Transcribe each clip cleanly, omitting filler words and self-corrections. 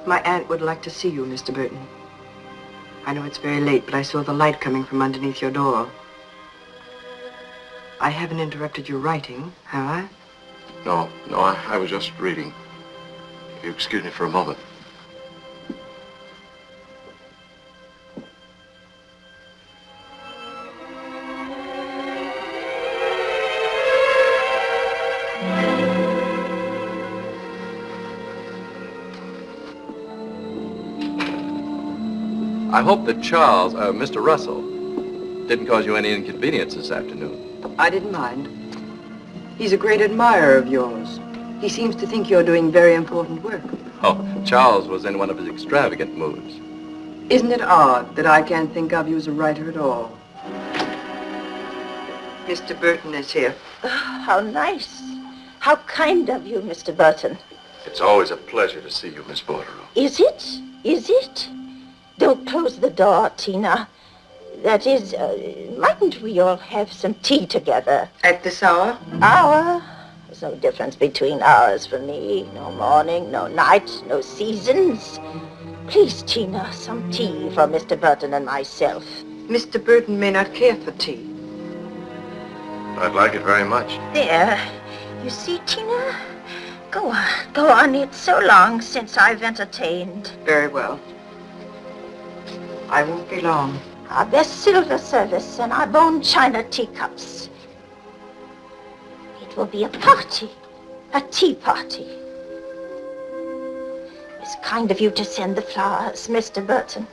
My aunt would like to see you, Mr. Burton. I know it's very late, but I saw the light coming from underneath your door. I haven't interrupted your writing, have I? No, I was just reading. If you excuse me for a moment. I hope that Charles, Mr. Russell, didn't cause you any inconvenience this afternoon. I didn't mind. He's a great admirer of yours. He seems to think you're doing very important work. Oh, Charles was in one of his extravagant moods. Isn't it odd that I can't think of you as a writer at all? Mr. Burton is here. Oh, how nice. How kind of you, Mr. Burton. It's always a pleasure to see you, Miss Bordereau. Is it? Is it? Don't close the door, Tina. That is, mightn't we all have some tea together? At this hour? Hour? There's no difference between hours for me. No morning, no night, no seasons. Please, Tina, some tea for Mr. Burton and myself. Mr. Burton may not care for tea. I'd like it very much. There. You see, Tina? Go on. It's so long since I've entertained. Very well. I won't be long. Our best silver service and our bone china teacups. It will be a party, a tea party. It's kind of you to send the flowers, Mr. Burton.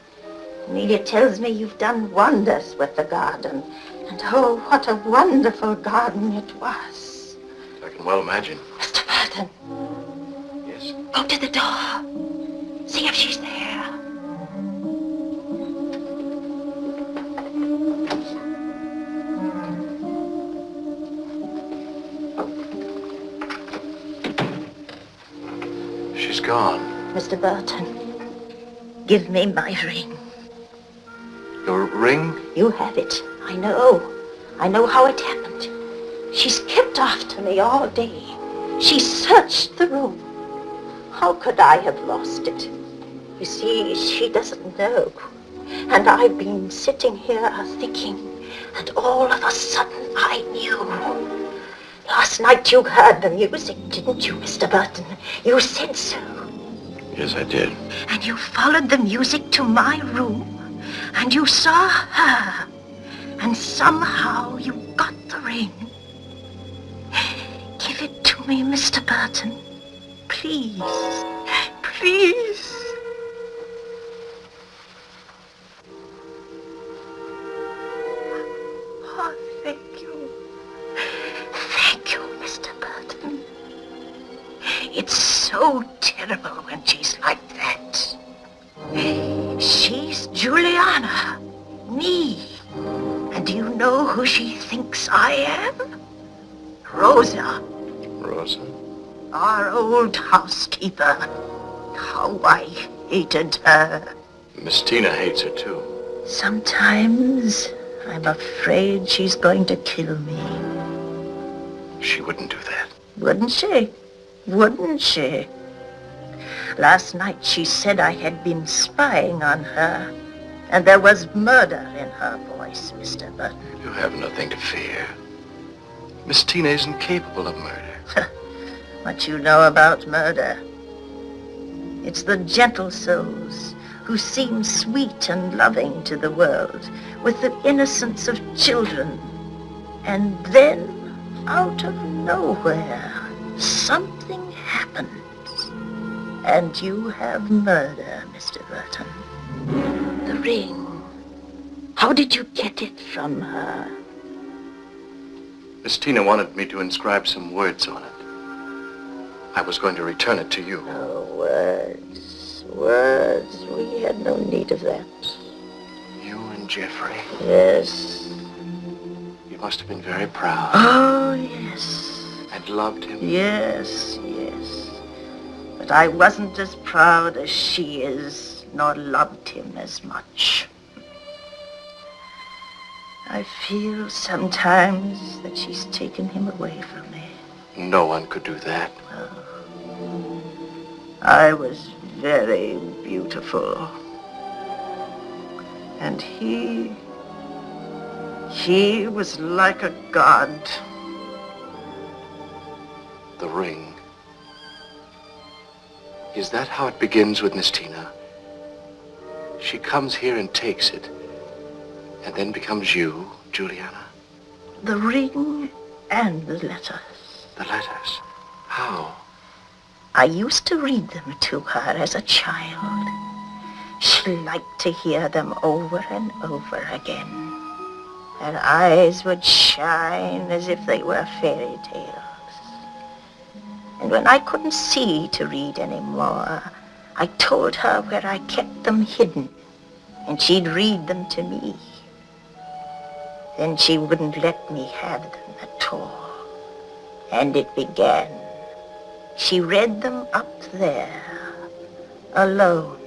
Amelia tells me you've done wonders with the garden. And oh, what a wonderful garden it was. I can well imagine. Mr. Burton. Yes? Go to the door. See if she's there. She's gone. Mr. Burton, give me my ring. Your ring? You have it. I know. I know how it happened. She's kept after me all day. She searched the room. How could I have lost it? You see, she doesn't know. And I've been sitting here thinking, and all of a sudden I knew. Last night you heard the music, didn't you, Mr. Burton? You said so. Yes, I did. And you followed the music to my room, and you saw her, and somehow you got the ring. Give it to me, Mr. Burton. Please. Please. Oh, thank you. Thank you, Mr. Burton. It's so terrible when she's like that. She's Juliana, me. And do you know who she thinks I am? Rosa. Rosa? Our old housekeeper. How I hated her. Miss Tina hates her, too. Sometimes I'm afraid she's going to kill me. She wouldn't do that. Wouldn't she? Wouldn't she? Last night she said I had been spying on her, and there was murder in her voice, Mr. Burton. You have nothing to fear. Miss Tina isn't capable of murder. What you know about murder? It's the gentle souls who seem sweet and loving to the world, with the innocence of children. And then, out of nowhere, something happens. And you have murder, Mr. Burton. The ring. How did you get it from her? Miss Tina wanted me to inscribe some words on it. I was going to return it to you. Oh, words. Words. We had no need of that. You and Jeffrey. Yes. You must have been very proud. Oh, yes. And loved him. Yes, yes. But I wasn't as proud as she is, nor loved him as much. I feel sometimes that she's taken him away from me. No one could do that. Well, I was very beautiful. And he was like a god. The ring. Is that how it begins with Miss Tina? She comes here and takes it, and then becomes you, Juliana? The ring and the letters. The letters? How? I used to read them to her as a child. She liked to hear them over and over again. Her eyes would shine as if they were fairy tales. And when I couldn't see to read anymore, I told her where I kept them hidden, and she'd read them to me. Then she wouldn't let me have them at all. And it began. She read them up there, alone,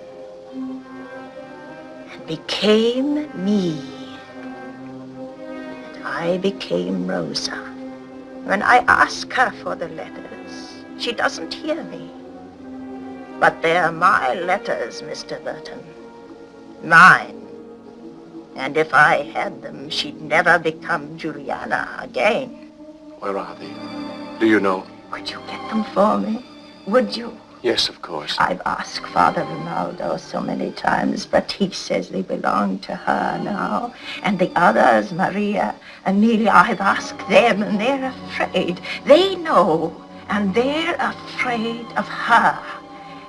and became me. And I became Rosa. When I ask her for the letters, she doesn't hear me. But they're my letters, Mr. Burton. Mine. And if I had them, she'd never become Juliana again. Where are they? Do you know? Could you get them for me? Would you? Yes, of course. I've asked Father Ronaldo so many times, but he says they belong to her now. And the others, Maria, Amelia, I've asked them, and they're afraid. They know, and they're afraid of her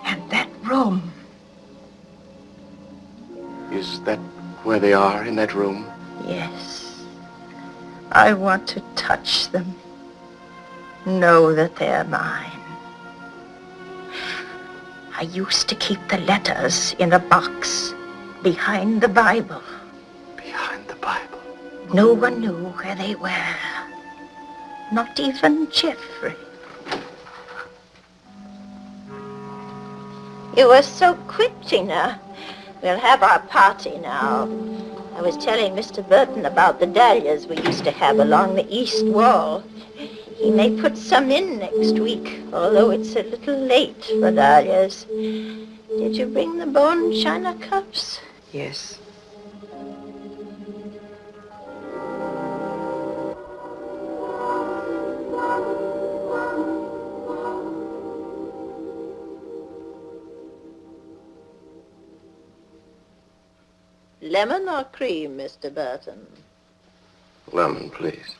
and that room. Is that where they are, in that room? Yes. I want to touch them. Know that they're mine. I used to keep the letters in a box behind the Bible. Behind the Bible? No one knew where they were. Not even Jeffrey. You were so quick, Tina. We'll have our party now. I was telling Mr. Burton about the dahlias we used to have along the east wall. He may put some in next week, although it's a little late for dahlias. Did you bring the bone china cups? Yes. Lemon or cream, Mr. Burton? Lemon, please.